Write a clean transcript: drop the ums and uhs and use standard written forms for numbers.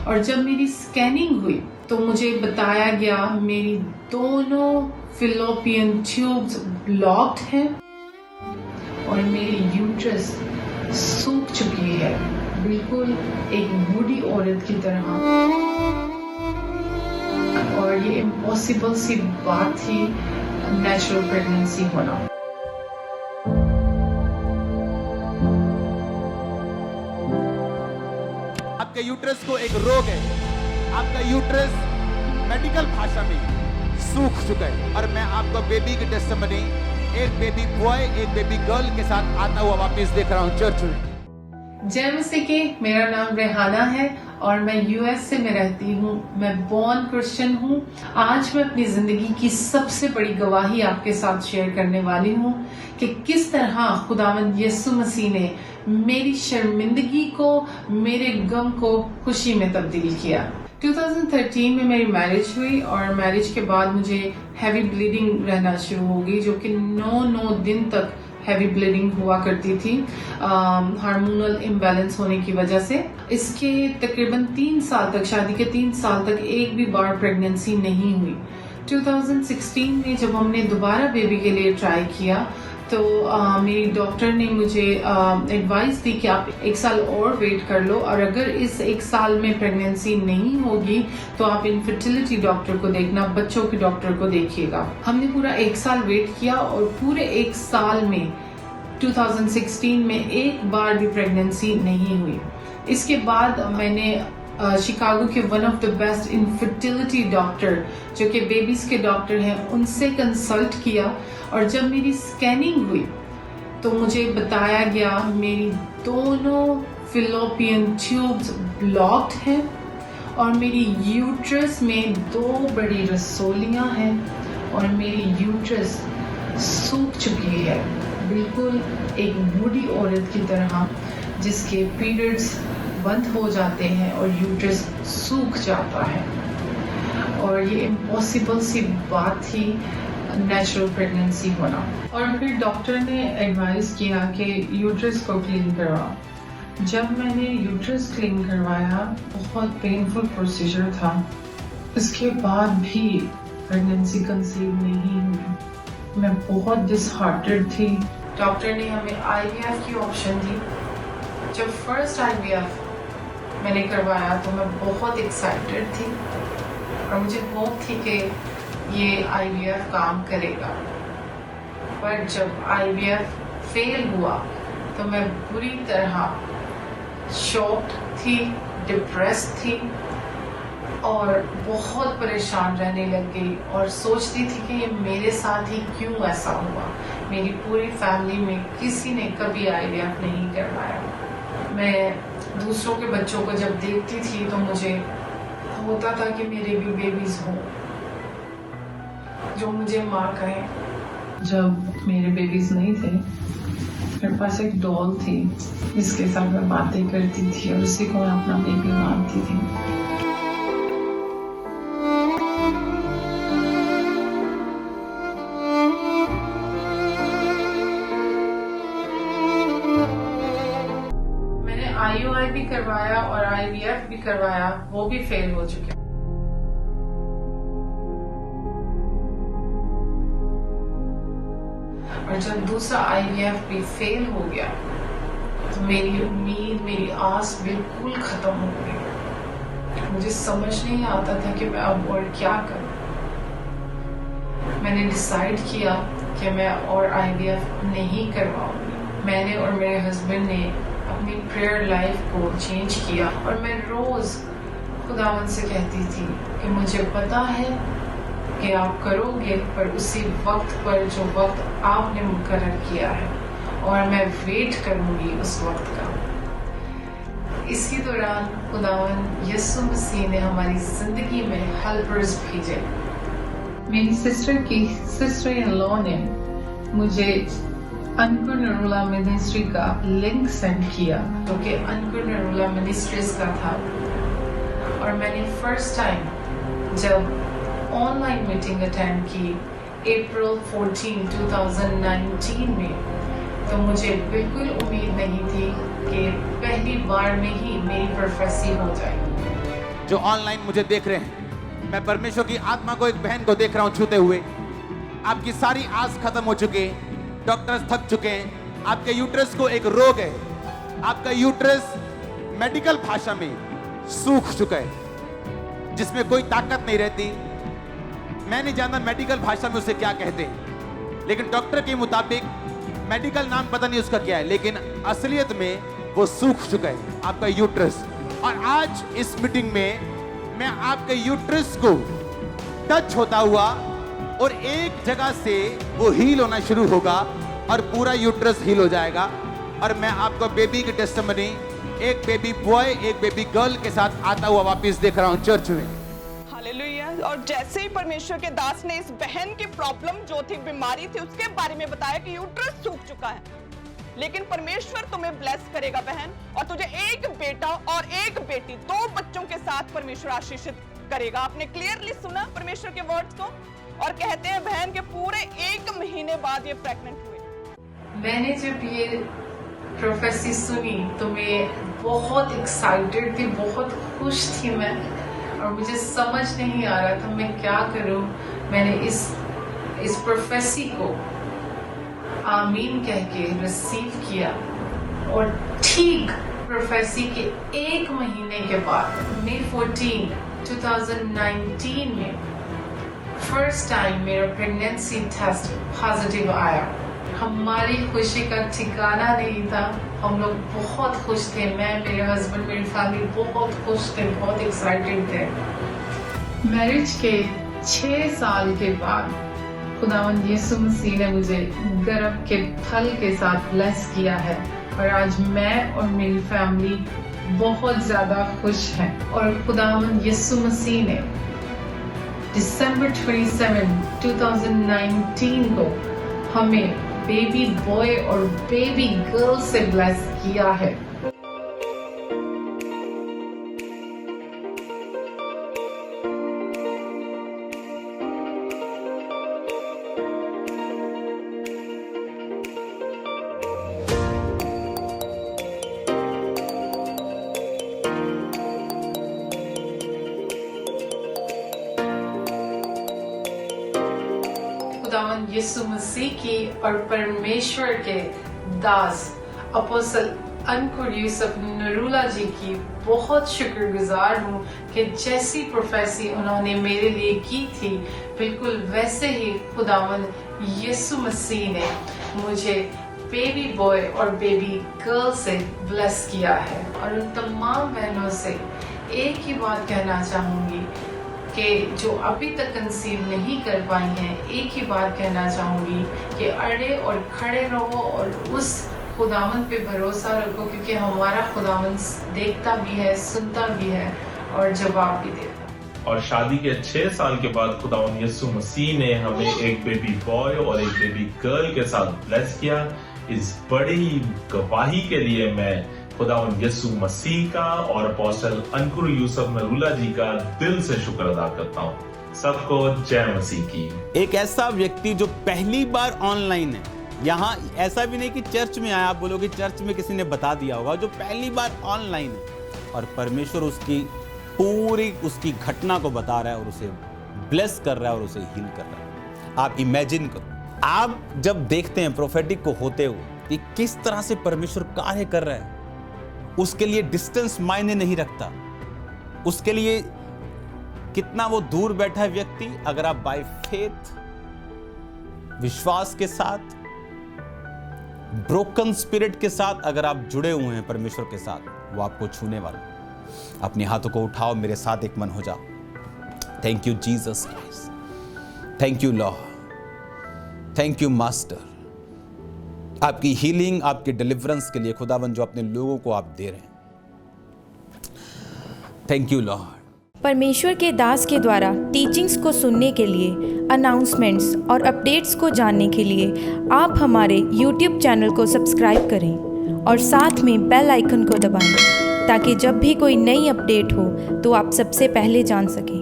और जब मेरी स्कैनिंग हुई तो मुझे बताया गया मेरी दोनों फिलोपियन ट्यूब्स ब्लॉक्ड हैं और मेरी यूट्रस सूख चुकी है, बिल्कुल एक बूढ़ी औरत की तरह। और ये इम्पॉसिबल सी बात थी नेचुरल प्रेगनेंसी होना। आपके यूट्रस को एक रोग है, आपका यूट्रस मेडिकल भाषा में सूख चुका है। और मैं आपको बेबी की टेस्टिमनी, एक बेबी बॉय एक बेबी गर्ल के साथ आता हुआ वापस देख रहा हूँ चर्च में। जय मसीह के, मेरा नाम रेहाना है और मैं यूएसए में रहती हूँ। मैं बॉर्न क्रिश्चियन हूँ। आज मैं अपनी जिंदगी की सबसे बड़ी गवाही आपके साथ शेयर करने वाली हूँ कि किस तरह खुदावंद यीशु मसीह ने मेरी शर्मिंदगी को, मेरे गम को खुशी में तब्दील किया। 2013 में मेरी मैरिज हुई और मैरिज के बाद मुझे हैवी ब्लीडिंग रहना शुरू हो गई, जो कि 9 दिन तक हैवी ब्लीडिंग हुआ करती थी हार्मोनल इम्बैलेंस होने की वजह से। इसके तकरीबन 3 साल तक, शादी के 3 साल तक एक भी बार प्रेगनेंसी नहीं हुई। 2016 में जब हमने दोबारा बेबी के लिए ट्राई किया तो मेरी डॉक्टर ने मुझे एडवाइस दी कि आप 1 साल और वेट कर लो और अगर इस 1 साल में प्रेगनेंसी नहीं होगी तो आप इनफर्टिलिटी डॉक्टर को देखना, बच्चों के डॉक्टर को देखिएगा। हमने पूरा 1 साल वेट किया और पूरे 1 साल में 2016 में एक बार भी प्रेगनेंसी नहीं हुई। इसके बाद मैंने शिकागो के one of the best infertility doctor, जो कि बेबीज के डॉक्टर हैं, उनसे कंसल्ट किया और जब मेरी स्कैनिंग हुई तो मुझे बताया गया मेरी दोनों फिलोपियन ट्यूब्स ब्लॉक्ड हैं और मेरी यूट्रस में 2 बड़ी रसोलियां हैं और मेरी यूट्रस सूख चुकी है, बिल्कुल एक बूढ़ी औरत की तरह जिसके पीरियड्स बंद हो जाते हैं और यूट्रस सूख जाता है। और ये इम्पॉसिबल सी बात थी नेचुरल प्रेगनेंसी होना। और फिर डॉक्टर ने एडवाइस किया कि यूट्रस को क्लीन करवा। जब मैंने यूट्रस क्लीन करवाया, बहुत पेनफुल प्रोसीजर था। इसके बाद भी प्रेगनेंसी कंसीव नहीं हुई। मैं बहुत डिसहार्टेड थी। डॉक्टर ने हमें IVF की ऑप्शन दी। जब फर्स्ट IVF मैंने करवाया तो मैं बहुत एक्साइटेड थी और मुझे होप थी कि ये IVF काम करेगा। पर जब IVF फेल हुआ तो मैं बुरी तरह शॉक्ड थी, डिप्रेस्ड थी और बहुत परेशान रहने लग गई और सोचती थी कि ये मेरे साथ ही क्यों ऐसा हुआ। मेरी पूरी फैमिली में किसी ने कभी IVF नहीं करवाया। मैं दूसरों के बच्चों को जब देखती थी तो मुझे होता था कि मेरे भी बेबीज हों जो मुझे माँ कहें। जब मेरे बेबीज नहीं थे, मेरे पास एक डॉल थी जिसके साथ मैं बातें करती थी और उसी को मैं अपना बेबी मानती थी। IUI भी करवाया और IVF भी करवाया, वो भी फेल हो चुके। और जब दूसरा IVF भी फेल हो गया तो मेरी उम्मीद, मेरी आस बिल्कुल खत्म हो गई। मुझे समझ नहीं आता था कि मैं अब और क्या करूं। मैंने डिसाइड किया कि मैं और IVF नहीं करवाऊंगी। मैंने और मेरे हस्बैंड ने अपनी प्रेयर लाइफ को चेंज किया और मैं रोज खुदावंद से कहती थी कि मुझे पता है कि आप करोगे, पर उसी वक्त पर जो वक्त आपने मुकर्रर किया है, और मैं वेट करूंगी उस वक्त का। इसी दौरान खुदावंद यीशु मसीह ने हमारी जिंदगी में हेल्पर्स भेजे। मेरी सिस्टर इन लॉ ने मुझे अंकुर नरूला मिनिस्ट्री का लिंक सेंड किया, जो कि अंकुर नरूला मिनिस्ट्रीज का था। और मैंने फर्स्ट टाइम जब ऑनलाइन मीटिंग अटेंड की अप्रैल 14, 2019 में, तो मुझे बिल्कुल उम्मीद नहीं थी कि पहली बार में ही मेरी प्रोफेसी हो जाएगी। जो ऑनलाइन मुझे देख रहे हैं, मैं परमेश्वर की आत्मा को एक बहन को देख रहा हूं छूते हुए। आपकी सारी आस खत्म हो चुकी है, डॉक्टर्स थक चुके हैं। आपके यूट्रस को एक रोग है, आपका यूट्रस मेडिकल भाषा में सूख चुका है, जिसमें कोई ताकत नहीं रहती। मैं नहीं जानता मेडिकल भाषा में उसे क्या कहते हैं, लेकिन डॉक्टर के मुताबिक मेडिकल नाम पता नहीं उसका क्या है, लेकिन असलियत में वो सूख चुका है आपका यूट्रस। और आज इस मीटिंग में मैं आपके यूट्रस को टच होता हुआ और एक जगह से वो हील होना शुरू होगा और पूरा यूट्रस हील हो जाएगा। और मैं आपको बेबी की टेस्टिमनी, एक बेबी बॉय एक बेबी गर्ल के साथ आता हुआ वापस देख रहा हूं चर्च में। हालेलुया। और जैसे ही परमेश्वर के दास ने इस बहन की प्रॉब्लम जो थी, बीमारी थी, उसके बारे में बताया कि यूट्रस सूख चुका है, लेकिन परमेश्वर तुम्हें ब्लेस करेगा बहन, और तुझे एक बेटा और एक बेटी, 2 बच्चों के साथ परमेश्वर आशीषित करेगा। आपने क्लियरली सुना परमेश्वर के वर्ड्स को। और कहते हैं बहन के पूरे 1 महीने बाद ये प्रेग्नेंट हुए। मैंने जब ये प्रोफेसी सुनी तो मैं बहुत एक्साइटेड थी, बहुत खुश थी मैं, और मुझे समझ नहीं आ रहा था मैं क्या करूं। मैंने इस प्रोफेसी को आमीन कह के रिसीव किया, और ठीक प्रोफेसी के 1 महीने के बाद मई 14, 2019 में फर्स्ट टाइम मेरा प्रेगनेंसी टेस्ट पॉजिटिव आया। हमारी खुशी का ठिकाना नहीं था, हम लोग बहुत खुश थे। मैं, मेरे हस्बैंड, मेरी फैमिली बहुत खुश थे, बहुत एक्साइटेड थे। मैरिज के 6 साल के बाद खुदावंद यीशु मसीह ने मुझे गर्भ के फल के साथ ब्लेस किया है, और आज मैं और मेरी फैमिली बहुत ज्यादा खुश हैं। और खुदावंद यीशु मसीह ने दिसंबर 27, 2019 को हमें बेबी बॉय और बेबी गर्ल से ब्लेस किया है। खुदावंद यीशु मसीह की और परमेश्वर के दास अपोस्टल अंकुर यूसुफ नरूला जी की बहुत शुक्रगुजार हूँ कि जैसी प्रोफेसी उन्होंने मेरे लिए की थी, बिल्कुल वैसे ही खुदावंद यीशु मसीह ने मुझे बेबी बॉय और बेबी गर्ल से ब्लेस किया है। और उन तमाम बहनों से एक ही बात कहना चाहूँगी कि जो अभी तक कंसीव नहीं कर पाई हैं, एक ही बात कहना चाहूँगी कि अड़े और खड़े रहो और उस खुदावंद पे भरोसा रखो, क्योंकि हमारा खुदावंद देखता भी है, सुनता भी है और जवाब भी देता है। और शादी के 6 साल के बाद खुदावंद यीशु मसीह ने हमें एक बेबी बॉय और एक बेबी गर्ल के साथ ब्लेस किया। इस बड़ी गवाही के लिए मैं खुदावंद यीशु मसीह का और अपोस्टल अंकुर यूसुफ नरूला जी का दिल से शुक्र अदा करता हूँ। सबको जय मसीह की। एक ऐसा व्यक्ति जो पहली बार ऑनलाइन है, यहाँ ऐसा भी नहीं कि चर्च में आया, आप बोलोगे चर्च में किसी ने बता दिया होगा, जो पहली बार ऑनलाइन है और परमेश्वर उसकी पूरी उसकी घटना को बता रहा है और उसे ब्लेस कर रहा है और उसे हील कर रहा है। आप इमेजिन करो, आप जब देखते हैं प्रोफेटिक को होते हुए कि किस तरह से परमेश्वर कार्य कर रहा है, उसके लिए डिस्टेंस मायने नहीं रखता, उसके लिए कितना वो दूर बैठा है व्यक्ति, अगर आप बाय फेथ विश्वास के साथ, ब्रोकन स्पिरिट के साथ अगर आप जुड़े हुए हैं परमेश्वर के साथ, वो आपको छूने वाला। अपने हाथों को उठाओ, मेरे साथ एक मन हो जाओ। Thank you Jesus Christ, thank you Lord, thank you master. आपकी हीलिंग, आपकी डिलीवरेंस के लिए खुदावन जो अपने लोगों को आप दे रहे हैं, थैंक यू लॉर्ड। परमेश्वर के दास के द्वारा टीचिंग्स को सुनने के लिए, अनाउंसमेंट्स और अपडेट्स को जानने के लिए आप हमारे YouTube चैनल को सब्सक्राइब करें और साथ में बेल आइकन को दबाएं, ताकि जब भी कोई नई अपडेट हो तो आप सबसे पहले जान सकें।